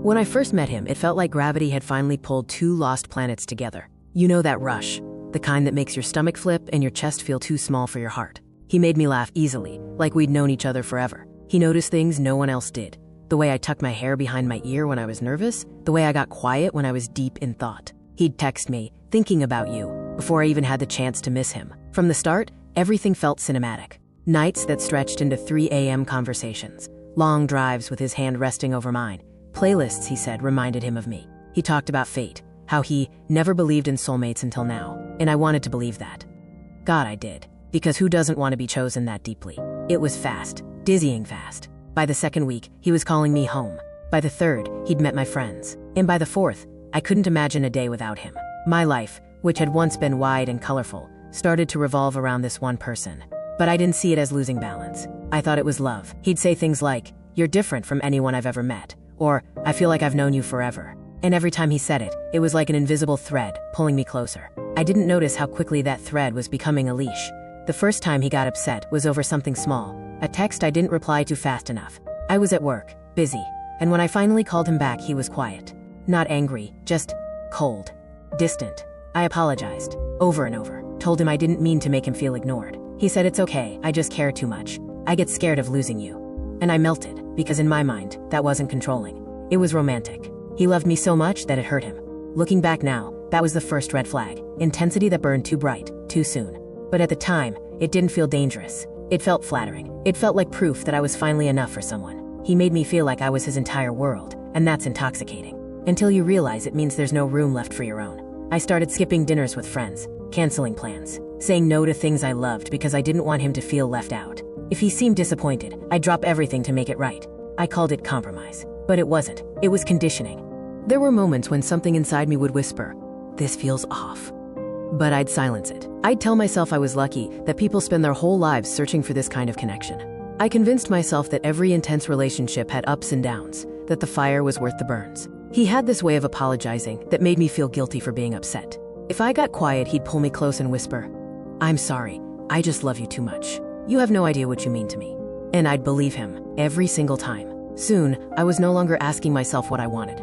When I first met him, it felt like gravity had finally pulled two lost planets together. You know that rush, the kind that makes your stomach flip and your chest feel too small for your heart. He made me laugh easily, like we'd known each other forever. He noticed things no one else did. The way I tucked my hair behind my ear when I was nervous, the way I got quiet when I was deep in thought. He'd text me, "Thinking about you," before I even had the chance to miss him. From the start, everything felt cinematic. Nights that stretched into 3 a.m. conversations. Long drives with his hand resting over mine. Playlists, he said, reminded him of me. He talked about fate, how he never believed in soulmates until now, and I wanted to believe that. God, I did, because who doesn't want to be chosen that deeply? It was fast, dizzying fast. By the second week, he was calling me home. By the third, he'd met my friends. And by the fourth, I couldn't imagine a day without him. My life, which had once been wide and colorful, started to revolve around this one person. But I didn't see it as losing balance. I thought it was love. He'd say things like, "You're different from anyone I've ever met," or "I feel like I've known you forever." And every time he said it, it was like an invisible thread pulling me closer. I didn't notice how quickly that thread was becoming a leash. The first time he got upset was over something small, a text I didn't reply to fast enough. I was at work, busy, and when I finally called him back, he was quiet. Not angry, just cold, distant. I apologized, over and over, told him I didn't mean to make him feel ignored. He said, "It's okay, I just care too much. I get scared of losing you." And I melted, because in my mind, that wasn't controlling. It was romantic. He loved me so much that it hurt him. Looking back now, that was the first red flag. Intensity that burned too bright, too soon. But at the time, it didn't feel dangerous. It felt flattering. It felt like proof that I was finally enough for someone. He made me feel like I was his entire world, and that's intoxicating. Until you realize it means there's no room left for your own. I started skipping dinners with friends, canceling plans, saying no to things I loved because I didn't want him to feel left out. If he seemed disappointed, I'd drop everything to make it right. I called it compromise. But it wasn't. It was conditioning. There were moments when something inside me would whisper, "This feels off." But I'd silence it. I'd tell myself I was lucky, that people spend their whole lives searching for this kind of connection. I convinced myself that every intense relationship had ups and downs, that the fire was worth the burns. He had this way of apologizing that made me feel guilty for being upset. If I got quiet, he'd pull me close and whisper, "I'm sorry, I just love you too much. You have no idea what you mean to me." And I'd believe him, every single time. Soon, I was no longer asking myself what I wanted.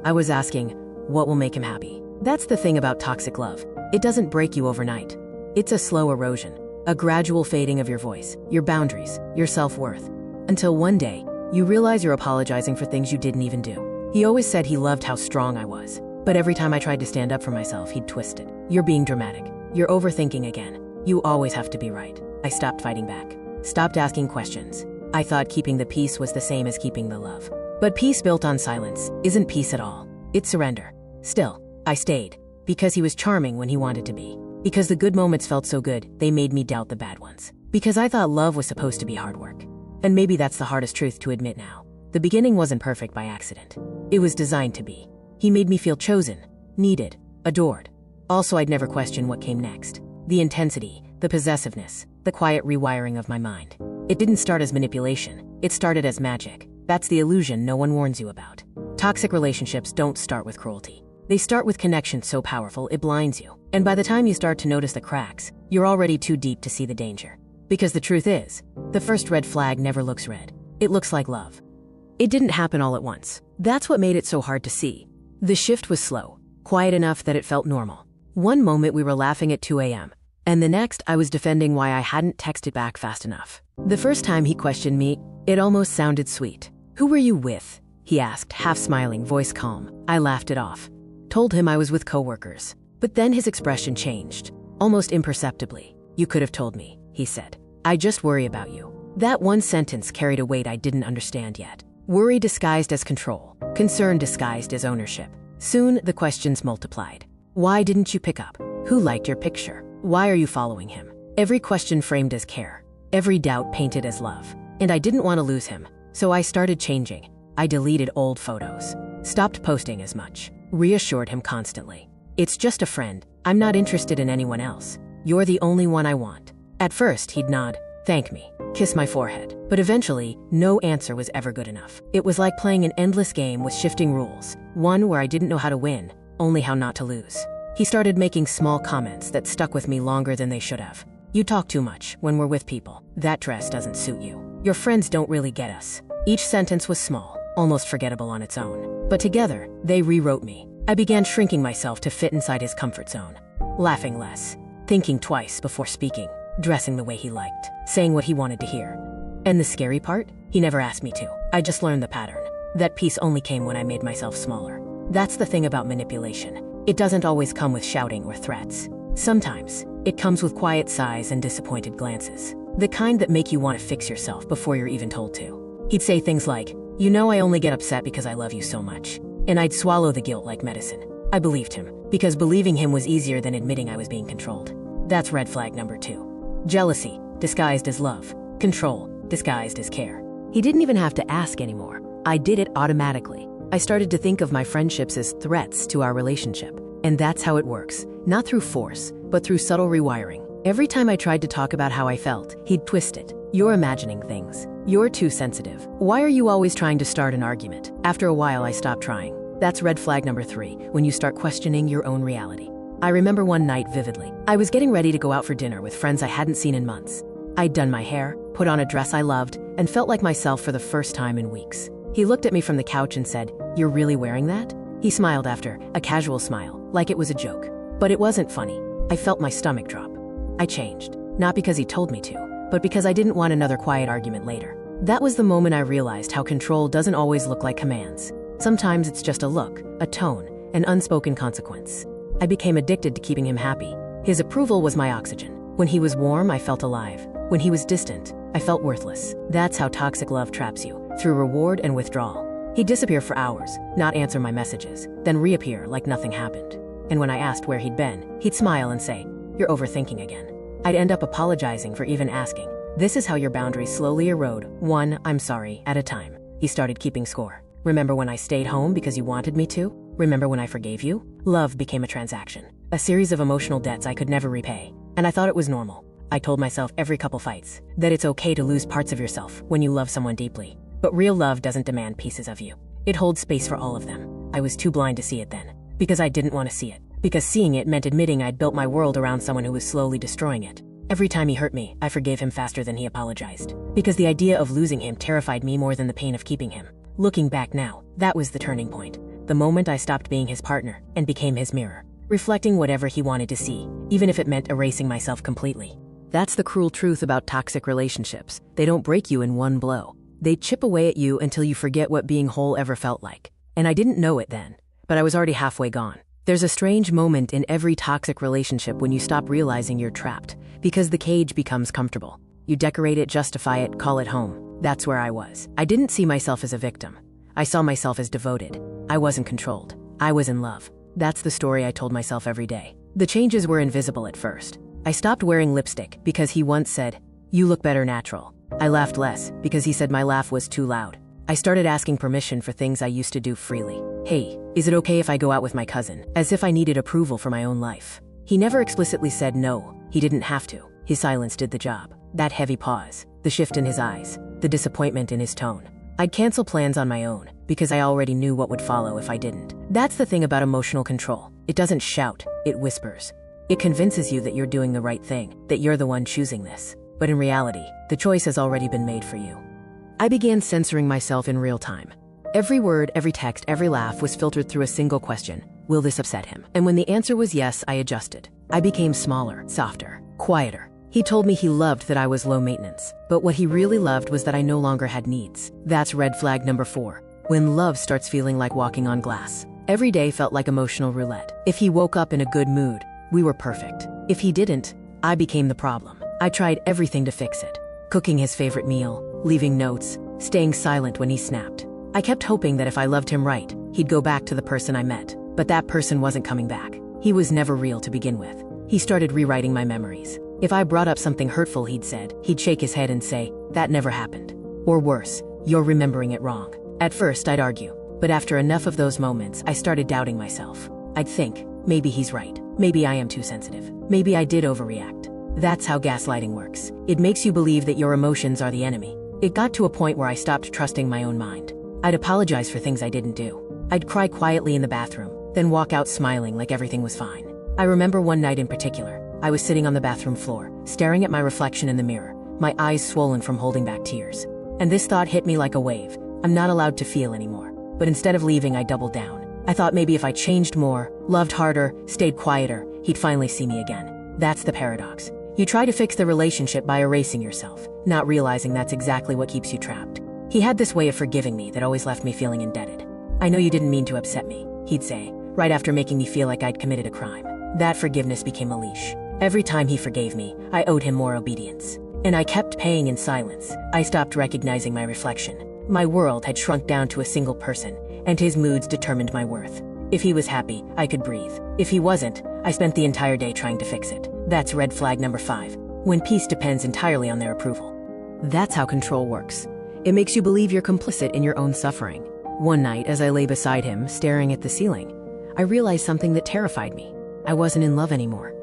I was asking, what will make him happy? That's the thing about toxic love. It doesn't break you overnight. It's a slow erosion, a gradual fading of your voice, your boundaries, your self-worth. Until one day, you realize you're apologizing for things you didn't even do. He always said he loved how strong I was. But every time I tried to stand up for myself, he'd twist it. "You're being dramatic. You're overthinking again. You always have to be right." I stopped fighting back. Stopped asking questions. I thought keeping the peace was the same as keeping the love. But peace built on silence isn't peace at all. It's surrender. Still, I stayed. Because he was charming when he wanted to be. Because the good moments felt so good, they made me doubt the bad ones. Because I thought love was supposed to be hard work. And maybe that's the hardest truth to admit now. The beginning wasn't perfect by accident. It was designed to be. He made me feel chosen, needed, adored. Also, I'd never question what came next. The intensity, the possessiveness, the quiet rewiring of my mind. It didn't start as manipulation. It started as magic. That's the illusion no one warns you about. Toxic relationships don't start with cruelty. They start with connection so powerful it blinds you. And by the time you start to notice the cracks, you're already too deep to see the danger. Because the truth is, the first red flag never looks red. It looks like love. It didn't happen all at once. That's what made it so hard to see. The shift was slow, quiet enough that it felt normal. One moment we were laughing at 2 a.m., and the next I was defending why I hadn't texted back fast enough. The first time he questioned me, it almost sounded sweet. "Who were you with?" he asked, half smiling, voice calm. I laughed it off. Told him I was with coworkers. But then his expression changed, almost imperceptibly. "You could have told me," he said. "I just worry about you." That one sentence carried a weight I didn't understand yet. Worry disguised as control, concern disguised as ownership. Soon, the questions multiplied. Why didn't you pick up? Who liked your picture? Why are you following him? Every question framed as care. Every doubt painted as love. And I didn't want to lose him, so I started changing. I deleted old photos. Stopped posting as much. Reassured him constantly. "It's just a friend. I'm not interested in anyone else. You're the only one I want." At first, he'd nod, thank me, kiss my forehead. But eventually, no answer was ever good enough. It was like playing an endless game with shifting rules. One where I didn't know how to win, only how not to lose. He started making small comments that stuck with me longer than they should have. "You talk too much when we're with people. That dress doesn't suit you. Your friends don't really get us." Each sentence was small, almost forgettable on its own. But together, they rewrote me. I began shrinking myself to fit inside his comfort zone. Laughing less, thinking twice before speaking, dressing the way he liked, saying what he wanted to hear. And the scary part? He never asked me to. I just learned the pattern. That peace only came when I made myself smaller. That's the thing about manipulation. It doesn't always come with shouting or threats. Sometimes, it comes with quiet sighs and disappointed glances. The kind that make you want to fix yourself before you're even told to. He'd say things like, "You know I only get upset because I love you so much." And I'd swallow the guilt like medicine. I believed him, because believing him was easier than admitting I was being controlled. That's red flag number 2. Jealousy, disguised as love. Control, disguised as care. He didn't even have to ask anymore. I did it automatically. I started to think of my friendships as threats to our relationship. And that's how it works. Not through force, but through subtle rewiring. Every time I tried to talk about how I felt, he'd twist it. "You're imagining things. You're too sensitive. Why are you always trying to start an argument?" After a while, I stopped trying. That's red flag number 3, when you start questioning your own reality. I remember one night vividly. I was getting ready to go out for dinner with friends I hadn't seen in months. I'd done my hair, put on a dress I loved, and felt like myself for the first time in weeks. He looked at me from the couch and said, "You're really wearing that?" He smiled after, a casual smile, like it was a joke. But it wasn't funny. I felt my stomach drop. I changed. Not because he told me to, but because I didn't want another quiet argument later. That was the moment I realized how control doesn't always look like commands. Sometimes it's just a look, a tone, an unspoken consequence. I became addicted to keeping him happy. His approval was my oxygen. When he was warm, I felt alive. When he was distant, I felt worthless. That's how toxic love traps you, through reward and withdrawal. He'd disappear for hours, not answer my messages, then reappear like nothing happened. And when I asked where he'd been, he'd smile and say, "You're overthinking again." I'd end up apologizing for even asking. This is how your boundaries slowly erode, one "I'm sorry" at a time. He started keeping score. Remember when I stayed home because you wanted me to? Remember when I forgave you? Love became a transaction, a series of emotional debts I could never repay. And I thought it was normal. I told myself every couple fights that it's okay to lose parts of yourself when you love someone deeply. But real love doesn't demand pieces of you. It holds space for all of them. I was too blind to see it then. Because I didn't want to see it. Because seeing it meant admitting I'd built my world around someone who was slowly destroying it. Every time he hurt me, I forgave him faster than he apologized. Because the idea of losing him terrified me more than the pain of keeping him. Looking back now, that was the turning point. The moment I stopped being his partner and became his mirror. Reflecting whatever he wanted to see, even if it meant erasing myself completely. That's the cruel truth about toxic relationships. They don't break you in one blow. They chip away at you until you forget what being whole ever felt like. And I didn't know it then, but I was already halfway gone. There's a strange moment in every toxic relationship when you stop realizing you're trapped, because the cage becomes comfortable. You decorate it, justify it, call it home. That's where I was. I didn't see myself as a victim. I saw myself as devoted. I wasn't controlled. I was in love. That's the story I told myself every day. The changes were invisible at first. I stopped wearing lipstick because he once said, "You look better natural." I laughed less because he said my laugh was too loud. I started asking permission for things I used to do freely. "Hey, is it okay if I go out with my cousin?" As if I needed approval for my own life. He never explicitly said no. He didn't have to. His silence did the job. That heavy pause, the shift in his eyes, the disappointment in his tone. I'd cancel plans on my own because I already knew what would follow if I didn't. That's the thing about emotional control. It doesn't shout, it whispers. It convinces you that you're doing the right thing, that you're the one choosing this. But in reality, the choice has already been made for you. I began censoring myself in real time. Every word, every text, every laugh was filtered through a single question. Will this upset him? And when the answer was yes, I adjusted. I became smaller, softer, quieter. He told me he loved that I was low maintenance. But what he really loved was that I no longer had needs. That's red flag number 4. When love starts feeling like walking on glass. Every day felt like emotional roulette. If he woke up in a good mood, we were perfect. If he didn't, I became the problem. I tried everything to fix it. Cooking his favorite meal, leaving notes, staying silent when he snapped. I kept hoping that if I loved him right, he'd go back to the person I met. But that person wasn't coming back. He was never real to begin with. He started rewriting my memories. If I brought up something hurtful he'd shake his head and say, "That never happened." Or worse, "You're remembering it wrong." At first I'd argue, but after enough of those moments, I started doubting myself. I'd think, maybe he's right. Maybe I am too sensitive. Maybe I did overreact. That's how gaslighting works. It makes you believe that your emotions are the enemy. It got to a point where I stopped trusting my own mind. I'd apologize for things I didn't do. I'd cry quietly in the bathroom, then walk out smiling like everything was fine. I remember one night in particular. I was sitting on the bathroom floor, staring at my reflection in the mirror, my eyes swollen from holding back tears. And this thought hit me like a wave. I'm not allowed to feel anymore. But instead of leaving, I doubled down. I thought maybe if I changed more, loved harder, stayed quieter, he'd finally see me again. That's the paradox. You try to fix the relationship by erasing yourself, not realizing that's exactly what keeps you trapped. He had this way of forgiving me that always left me feeling indebted. I know you didn't mean to upset me, he'd say, right after making me feel like I'd committed a crime. That forgiveness became a leash. Every time he forgave me, I owed him more obedience. And I kept paying in silence. I stopped recognizing my reflection. My world had shrunk down to a single person, and his moods determined my worth. If he was happy, I could breathe. If he wasn't, I spent the entire day trying to fix it. That's red flag number 5, when peace depends entirely on their approval. That's how control works. It makes you believe you're complicit in your own suffering. One night, as I lay beside him, staring at the ceiling, I realized something that terrified me. I wasn't in love anymore.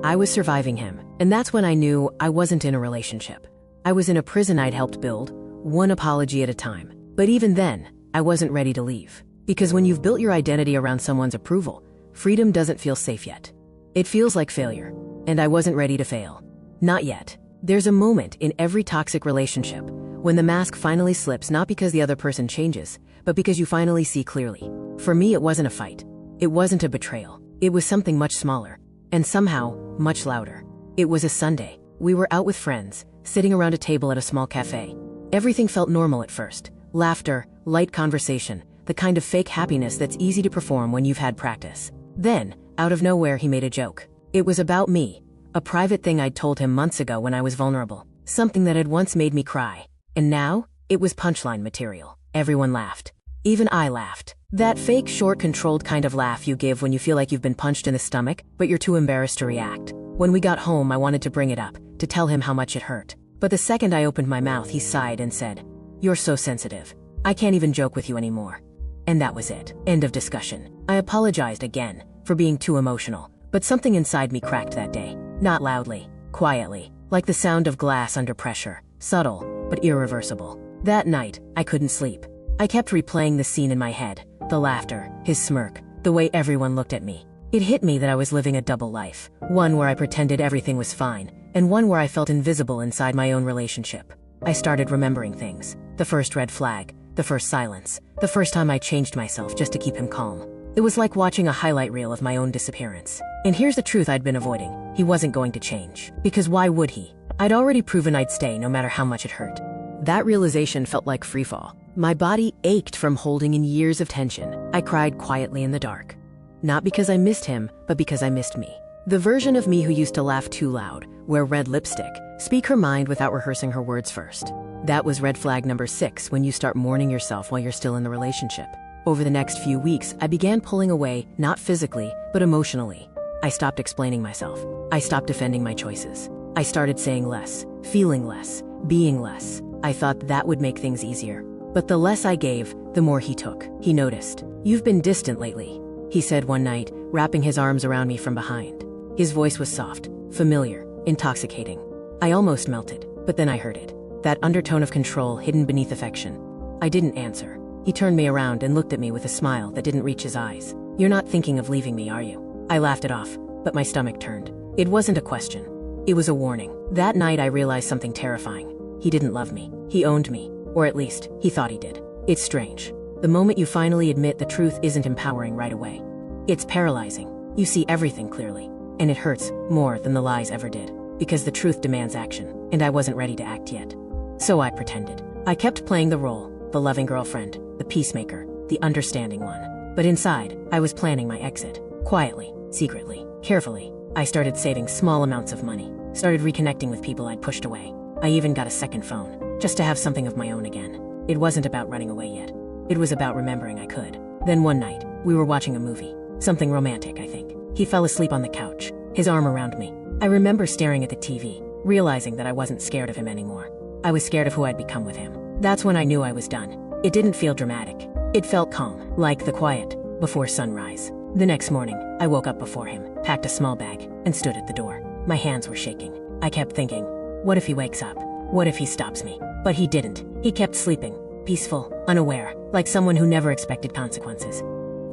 I was surviving him, and that's when I knew I wasn't in a relationship. I was in a prison I'd helped build, one apology at a time. But even then, I wasn't ready to leave. Because when you've built your identity around someone's approval, freedom doesn't feel safe yet. It feels like failure, and I wasn't ready to fail. Not yet. There's a moment in every toxic relationship when the mask finally slips, not because the other person changes, but because you finally see clearly. For me, it wasn't a fight. It wasn't a betrayal. It was something much smaller, and somehow much louder. It was a Sunday. We were out with friends, sitting around a table at a small cafe. Everything felt normal at first. Laughter, light conversation, the kind of fake happiness that's easy to perform when you've had practice. Then, out of nowhere, he made a joke. It was about me, a private thing I'd told him months ago when I was vulnerable, something that had once made me cry. And now, it was punchline material. Everyone laughed. Even I laughed. That fake, short, controlled kind of laugh you give when you feel like you've been punched in the stomach, but you're too embarrassed to react. When we got home, I wanted to bring it up, to tell him how much it hurt. But the second I opened my mouth, he sighed and said, "You're so sensitive. I can't even joke with you anymore." And that was it. End of discussion. I apologized again for being too emotional, but something inside me cracked that day. Not loudly, quietly, like the sound of glass under pressure, subtle, but irreversible. That night, I couldn't sleep. I kept replaying the scene in my head, the laughter, his smirk, the way everyone looked at me. It hit me that I was living a double life, one where I pretended everything was fine, and one where I felt invisible inside my own relationship. I started remembering things. The first red flag, the first silence, the first time I changed myself just to keep him calm. It was like watching a highlight reel of my own disappearance. And here's the truth I'd been avoiding. He wasn't going to change. Because why would he? I'd already proven I'd stay no matter how much it hurt. That realization felt like freefall. My body ached from holding in years of tension. I cried quietly in the dark. Not because I missed him, but because I missed me. The version of me who used to laugh too loud, wear red lipstick, speak her mind without rehearsing her words first. That was red flag number 6, when you start mourning yourself while you're still in the relationship. Over the next few weeks, I began pulling away, not physically, but emotionally. I stopped explaining myself. I stopped defending my choices. I started saying less, feeling less, being less. I thought that would make things easier. But the less I gave, the more he took. He noticed. "You've been distant lately," he said one night, wrapping his arms around me from behind. His voice was soft, familiar, intoxicating. I almost melted, but then I heard it. That undertone of control hidden beneath affection. I didn't answer. He turned me around and looked at me with a smile that didn't reach his eyes. "You're not thinking of leaving me, are you?" I laughed it off, but my stomach turned. It wasn't a question. It was a warning. That night I realized something terrifying. He didn't love me. He owned me. Or at least, he thought he did. It's strange. The moment you finally admit the truth isn't empowering right away. It's paralyzing. You see everything clearly. And it hurts more than the lies ever did. Because the truth demands action, and I wasn't ready to act yet. So I pretended. I kept playing the role, the loving girlfriend, the peacemaker, the understanding one. But inside, I was planning my exit. Quietly, secretly, carefully. I started saving small amounts of money. Started reconnecting with people I'd pushed away. I even got a second phone, just to have something of my own again. It wasn't about running away yet. It was about remembering I could. Then one night, we were watching a movie. Something romantic, I think. He fell asleep on the couch, his arm around me. I remember staring at the TV, realizing that I wasn't scared of him anymore. I was scared of who I'd become with him. That's when I knew I was done. It didn't feel dramatic. It felt calm, like the quiet before sunrise. The next morning, I woke up before him, packed a small bag, and stood at the door. My hands were shaking. I kept thinking, what if he wakes up? What if he stops me? But he didn't. He kept sleeping, peaceful, unaware, like someone who never expected consequences.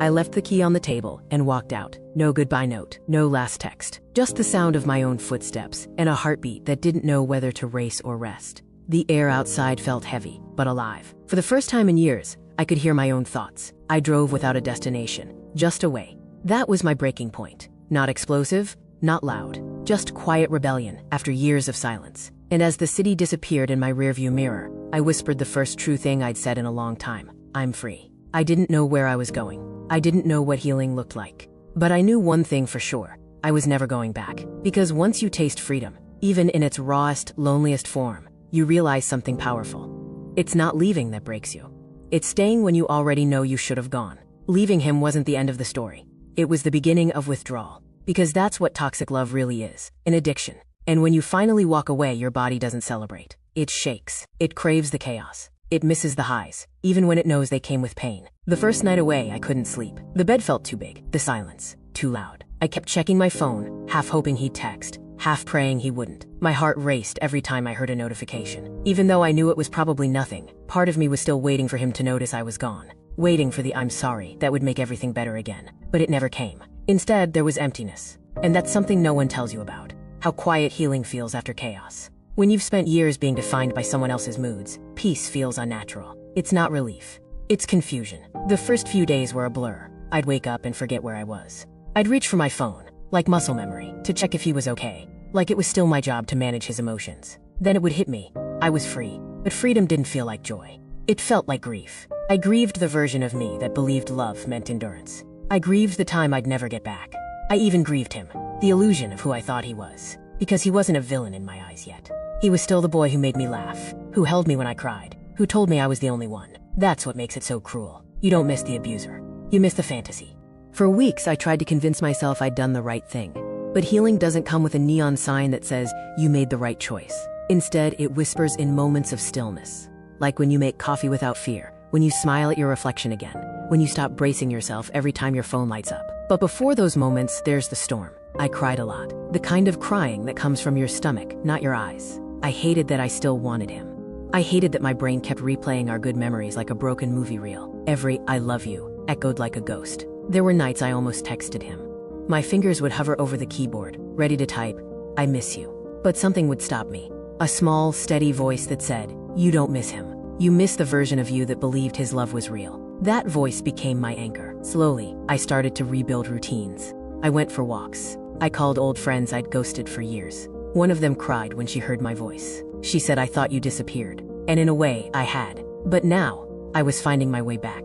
I left the key on the table and walked out. No goodbye note, no last text. Just the sound of my own footsteps and a heartbeat that didn't know whether to race or rest. The air outside felt heavy, but alive. For the first time in years, I could hear my own thoughts. I drove without a destination, just away. That was my breaking point. Not explosive, not loud, just quiet rebellion after years of silence. And as the city disappeared in my rearview mirror, I whispered the first true thing I'd said in a long time. I'm free. I didn't know where I was going. I didn't know what healing looked like. But I knew one thing for sure. I was never going back. Because once you taste freedom, even in its rawest, loneliest form, you realize something powerful. It's not leaving that breaks you. It's staying when you already know you should have gone. Leaving him wasn't the end of the story. It was the beginning of withdrawal. Because that's what toxic love really is, an addiction. And when you finally walk away, your body doesn't celebrate. It shakes. It craves the chaos. It misses the highs, even when it knows they came with pain. The first night away, I couldn't sleep. The bed felt too big, the silence, too loud. I kept checking my phone, half hoping he'd text, half praying he wouldn't. My heart raced every time I heard a notification. Even though I knew it was probably nothing, part of me was still waiting for him to notice I was gone. Waiting for the I'm sorry that would make everything better again. But it never came. Instead, there was emptiness. And that's something no one tells you about. How quiet healing feels after chaos. When you've spent years being defined by someone else's moods, peace feels unnatural. It's not relief. It's confusion. The first few days were a blur. I'd wake up and forget where I was. I'd reach for my phone, like muscle memory, to check if he was okay. Like it was still my job to manage his emotions. Then it would hit me. I was free. But freedom didn't feel like joy. It felt like grief. I grieved the version of me that believed love meant endurance. I grieved the time I'd never get back. I even grieved him, the illusion of who I thought he was. Because he wasn't a villain in my eyes yet. He was still the boy who made me laugh, who held me when I cried, who told me I was the only one. That's what makes it so cruel. You don't miss the abuser. You miss the fantasy. For weeks, I tried to convince myself I'd done the right thing. But healing doesn't come with a neon sign that says, you made the right choice. Instead, it whispers in moments of stillness. Like when you make coffee without fear, when you smile at your reflection again, when you stop bracing yourself every time your phone lights up. But before those moments, there's the storm. I cried a lot. The kind of crying that comes from your stomach, not your eyes. I hated that I still wanted him. I hated that my brain kept replaying our good memories like a broken movie reel. Every I love you echoed like a ghost. There were nights I almost texted him. My fingers would hover over the keyboard, ready to type, I miss you. But something would stop me. A small, steady voice that said, you don't miss him. You miss the version of you that believed his love was real. That voice became my anchor. Slowly, I started to rebuild routines. I went for walks. I called old friends I'd ghosted for years. One of them cried when she heard my voice. She said, I thought you disappeared. And in a way, I had. But now, I was finding my way back.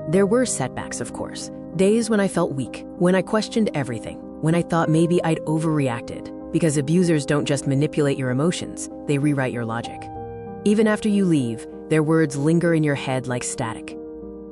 There were setbacks, of course. Days when I felt weak, when I questioned everything, when I thought maybe I'd overreacted. Because abusers don't just manipulate your emotions, they rewrite your logic. Even after you leave, their words linger in your head like static.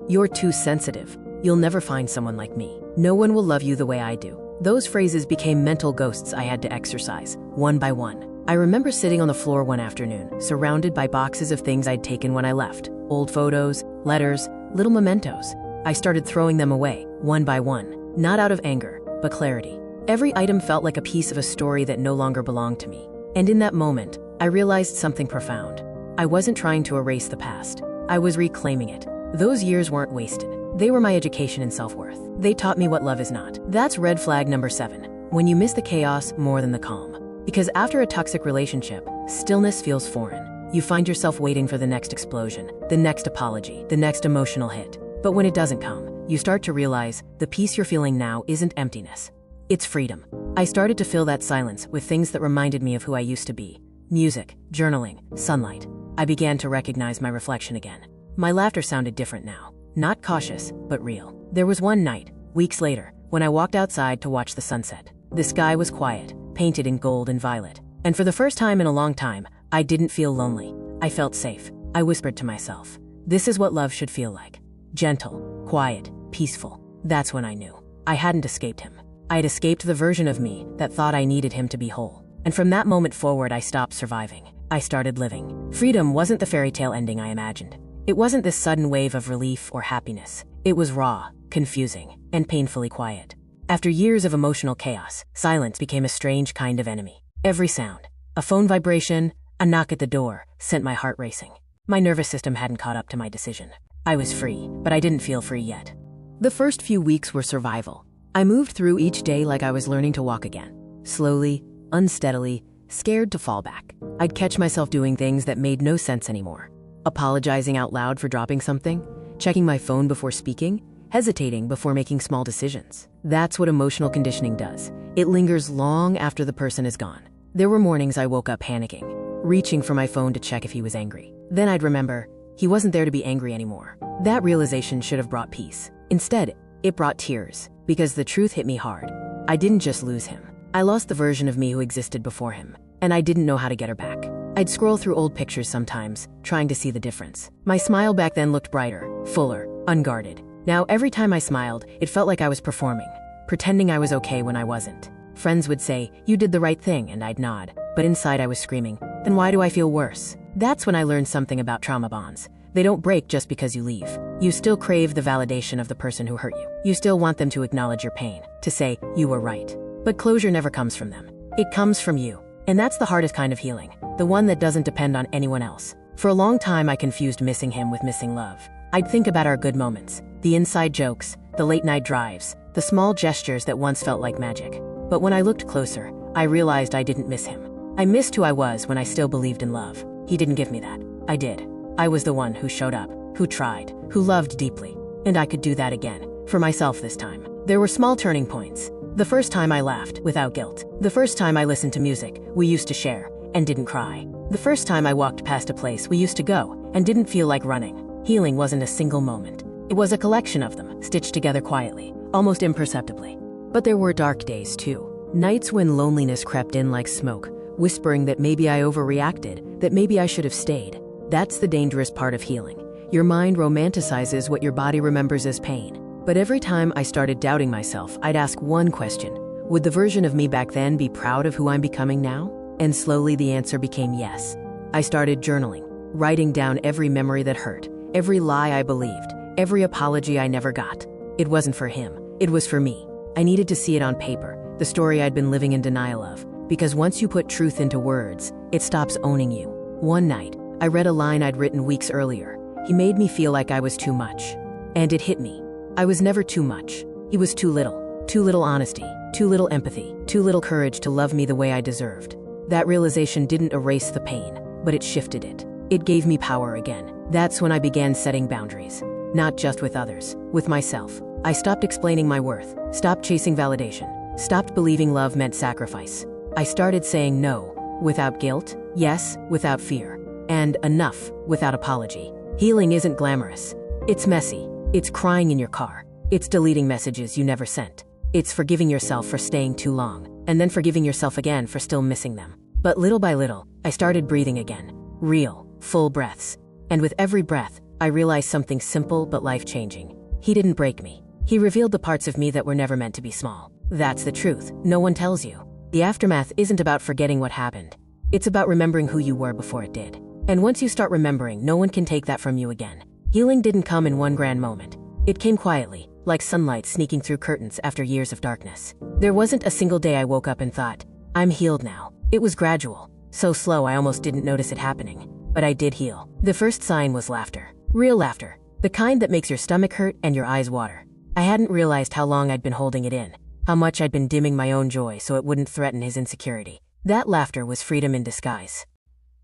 You're too sensitive. You'll never find someone like me. No one will love you the way I do. Those phrases became mental ghosts I had to exorcise, one by one. I remember sitting on the floor one afternoon, surrounded by boxes of things I'd taken when I left. Old photos, letters, little mementos. I started throwing them away, one by one. Not out of anger, but clarity. Every item felt like a piece of a story that no longer belonged to me. And in that moment, I realized something profound. I wasn't trying to erase the past. I was reclaiming it. Those years weren't wasted. They were my education in self-worth. They taught me what love is not. That's red flag number 7. When you miss the chaos more than the calm. Because after a toxic relationship, stillness feels foreign. You find yourself waiting for the next explosion, the next apology, the next emotional hit. But when it doesn't come, you start to realize the peace you're feeling now isn't emptiness. It's freedom. I started to fill that silence with things that reminded me of who I used to be. Music, journaling, sunlight. I began to recognize my reflection again. My laughter sounded different now. Not cautious, but real. There was one night, weeks later, when I walked outside to watch the sunset. The sky was quiet, painted in gold and violet. And for the first time in a long time, I didn't feel lonely. I felt safe. I whispered to myself, this is what love should feel like. Gentle, quiet, peaceful. That's when I knew. I hadn't escaped him. I had escaped the version of me that thought I needed him to be whole. And from that moment forward, I stopped surviving. I started living. Freedom wasn't the fairy tale ending I imagined. It wasn't this sudden wave of relief or happiness. It was raw, confusing, and painfully quiet. After years of emotional chaos, silence became a strange kind of enemy. Every sound, a phone vibration, a knock at the door, sent my heart racing. My nervous system hadn't caught up to my decision. I was free, but I didn't feel free yet. The first few weeks were survival. I moved through each day like I was learning to walk again. Slowly, unsteadily, scared to fall back. I'd catch myself doing things that made no sense anymore. Apologizing out loud for dropping something, checking my phone before speaking, hesitating before making small decisions. That's what emotional conditioning does. It lingers long after the person is gone. There were mornings I woke up panicking, reaching for my phone to check if he was angry. Then I'd remember, he wasn't there to be angry anymore. That realization should have brought peace. Instead, it brought tears, because the truth hit me hard. I didn't just lose him. I lost the version of me who existed before him, and I didn't know how to get her back. I'd scroll through old pictures sometimes, trying to see the difference. My smile back then looked brighter, fuller, unguarded. Now, every time I smiled, it felt like I was performing, pretending I was okay when I wasn't. Friends would say, "You did the right thing," and I'd nod. But inside I was screaming, "Then why do I feel worse?" That's when I learned something about trauma bonds. They don't break just because you leave. You still crave the validation of the person who hurt you. You still want them to acknowledge your pain, to say, "You were right." But closure never comes from them. It comes from you. And that's the hardest kind of healing, the one that doesn't depend on anyone else. For a long time, I confused missing him with missing love. I'd think about our good moments, the inside jokes, the late night drives, the small gestures that once felt like magic. But when I looked closer, I realized I didn't miss him. I missed who I was when I still believed in love. He didn't give me that. I did. I was the one who showed up, who tried, who loved deeply. And I could do that again, for myself this time. There were small turning points. The first time I laughed without guilt. The first time I listened to music we used to share and didn't cry. The first time I walked past a place we used to go and didn't feel like running. Healing wasn't a single moment. It was a collection of them, stitched together quietly, almost imperceptibly. But there were dark days too. Nights when loneliness crept in like smoke, whispering that maybe I overreacted, that maybe I should have stayed. That's the dangerous part of healing. Your mind romanticizes what your body remembers as pain. But every time I started doubting myself, I'd ask one question. Would the version of me back then be proud of who I'm becoming now? And slowly the answer became yes. I started journaling, writing down every memory that hurt, every lie I believed, every apology I never got. It wasn't for him. It was for me. I needed to see it on paper, the story I'd been living in denial of. Because once you put truth into words, it stops owning you. One night, I read a line I'd written weeks earlier. He made me feel like I was too much. And it hit me. I was never too much. He was too little. Too little honesty, too little empathy, too little courage to love me the way I deserved. That realization didn't erase the pain, but it shifted it. It gave me power again. That's when I began setting boundaries. Not just with others, with myself. I stopped explaining my worth, stopped chasing validation, stopped believing love meant sacrifice. I started saying no, without guilt, yes, without fear, and enough, without apology. Healing isn't glamorous. It's messy. It's crying in your car. It's deleting messages you never sent. It's forgiving yourself for staying too long, and then forgiving yourself again for still missing them. But little by little, I started breathing again. Real, full breaths. And with every breath, I realized something simple but life-changing. He didn't break me. He revealed the parts of me that were never meant to be small. That's the truth. No one tells you. The aftermath isn't about forgetting what happened. It's about remembering who you were before it did. And once you start remembering, no one can take that from you again. Healing didn't come in one grand moment. It came quietly, like sunlight sneaking through curtains after years of darkness. There wasn't a single day I woke up and thought, I'm healed now. It was gradual, so slow I almost didn't notice it happening. But I did heal. The first sign was laughter. Real laughter. The kind that makes your stomach hurt and your eyes water. I hadn't realized how long I'd been holding it in, how much I'd been dimming my own joy so it wouldn't threaten his insecurity. That laughter was freedom in disguise.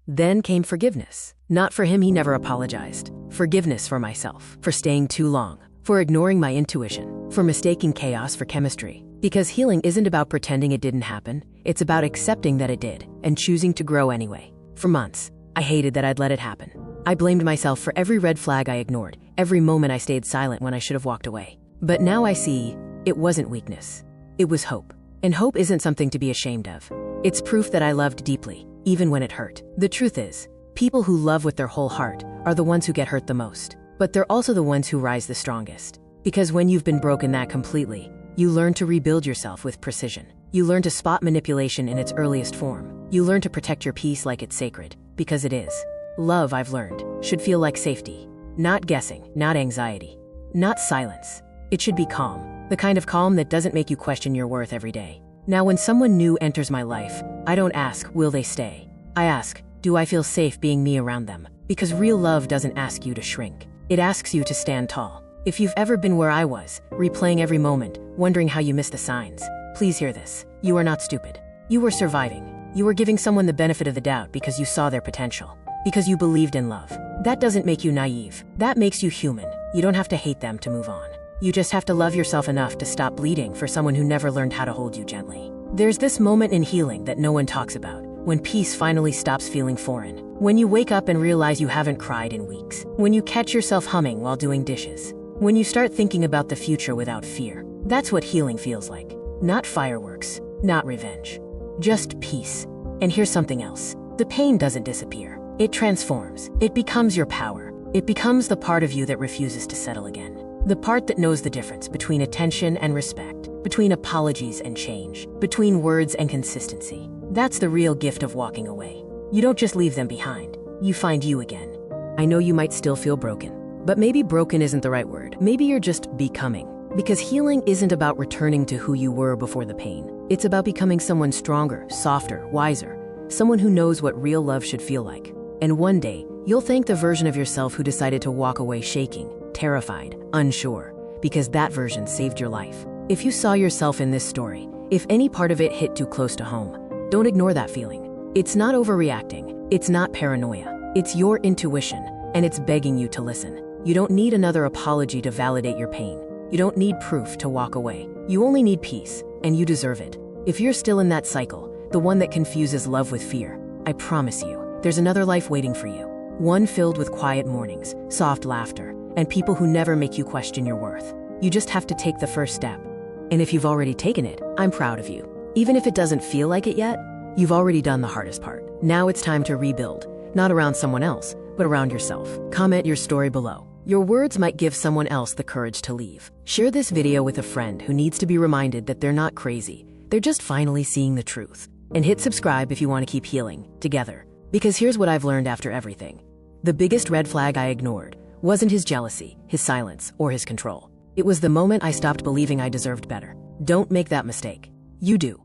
Then came forgiveness. Not for him, he never apologized. Forgiveness for myself, for staying too long, for ignoring my intuition, for mistaking chaos for chemistry. Because healing isn't about pretending it didn't happen, it's about accepting that it did, and choosing to grow anyway. For months, I hated that I'd let it happen. I blamed myself for every red flag I ignored, every moment I stayed silent when I should have walked away. But now I see, it wasn't weakness. It was hope. And hope isn't something to be ashamed of. It's proof that I loved deeply, even when it hurt. The truth is, people who love with their whole heart are the ones who get hurt the most. But they're also the ones who rise the strongest. Because when you've been broken that completely, you learn to rebuild yourself with precision. You learn to spot manipulation in its earliest form. You learn to protect your peace like it's sacred, because it is. Love, I've learned, should feel like safety. Not guessing, not anxiety, not silence. It should be calm. The kind of calm that doesn't make you question your worth every day. Now, when someone new enters my life, I don't ask, will they stay? I ask, do I feel safe being me around them? Because real love doesn't ask you to shrink. It asks you to stand tall. If you've ever been where I was, replaying every moment, wondering how you missed the signs, please hear this. You are not stupid. You were surviving. You were giving someone the benefit of the doubt because you saw their potential, because you believed in love. That doesn't make you naive. That makes you human. You don't have to hate them to move on. You just have to love yourself enough to stop bleeding for someone who never learned how to hold you gently. There's this moment in healing that no one talks about, when peace finally stops feeling foreign. When you wake up and realize you haven't cried in weeks. When you catch yourself humming while doing dishes. When you start thinking about the future without fear. That's what healing feels like. Not fireworks, not revenge. Just peace. And here's something else. The pain doesn't disappear. It transforms. It becomes your power. It becomes the part of you that refuses to settle again. The part that knows the difference between attention and respect, between apologies and change, between words and consistency. That's the real gift of walking away. You don't just leave them behind. You find you again. I know you might still feel broken, but maybe broken isn't the right word. Maybe you're just becoming. Because healing isn't about returning to who you were before the pain. It's about becoming someone stronger, softer, wiser, someone who knows what real love should feel like. And one day, you'll thank the version of yourself who decided to walk away shaking, terrified, unsure, because that version saved your life. If you saw yourself in this story, if any part of it hit too close to home, don't ignore that feeling. It's not overreacting. It's not paranoia. It's your intuition, and it's begging you to listen. You don't need another apology to validate your pain. You don't need proof to walk away. You only need peace, and you deserve it. If you're still in that cycle, the one that confuses love with fear, I promise you, there's another life waiting for you. One filled with quiet mornings, soft laughter, and people who never make you question your worth. You just have to take the first step. And if you've already taken it, I'm proud of you. Even if it doesn't feel like it yet, you've already done the hardest part. Now it's time to rebuild, not around someone else, but around yourself. Comment your story below. Your words might give someone else the courage to leave. Share this video with a friend who needs to be reminded that they're not crazy. They're just finally seeing the truth. And hit subscribe if you want to keep healing together. Because here's what I've learned after everything. The biggest red flag I ignored wasn't his jealousy, his silence, or his control. It was the moment I stopped believing I deserved better. Don't make that mistake. You do.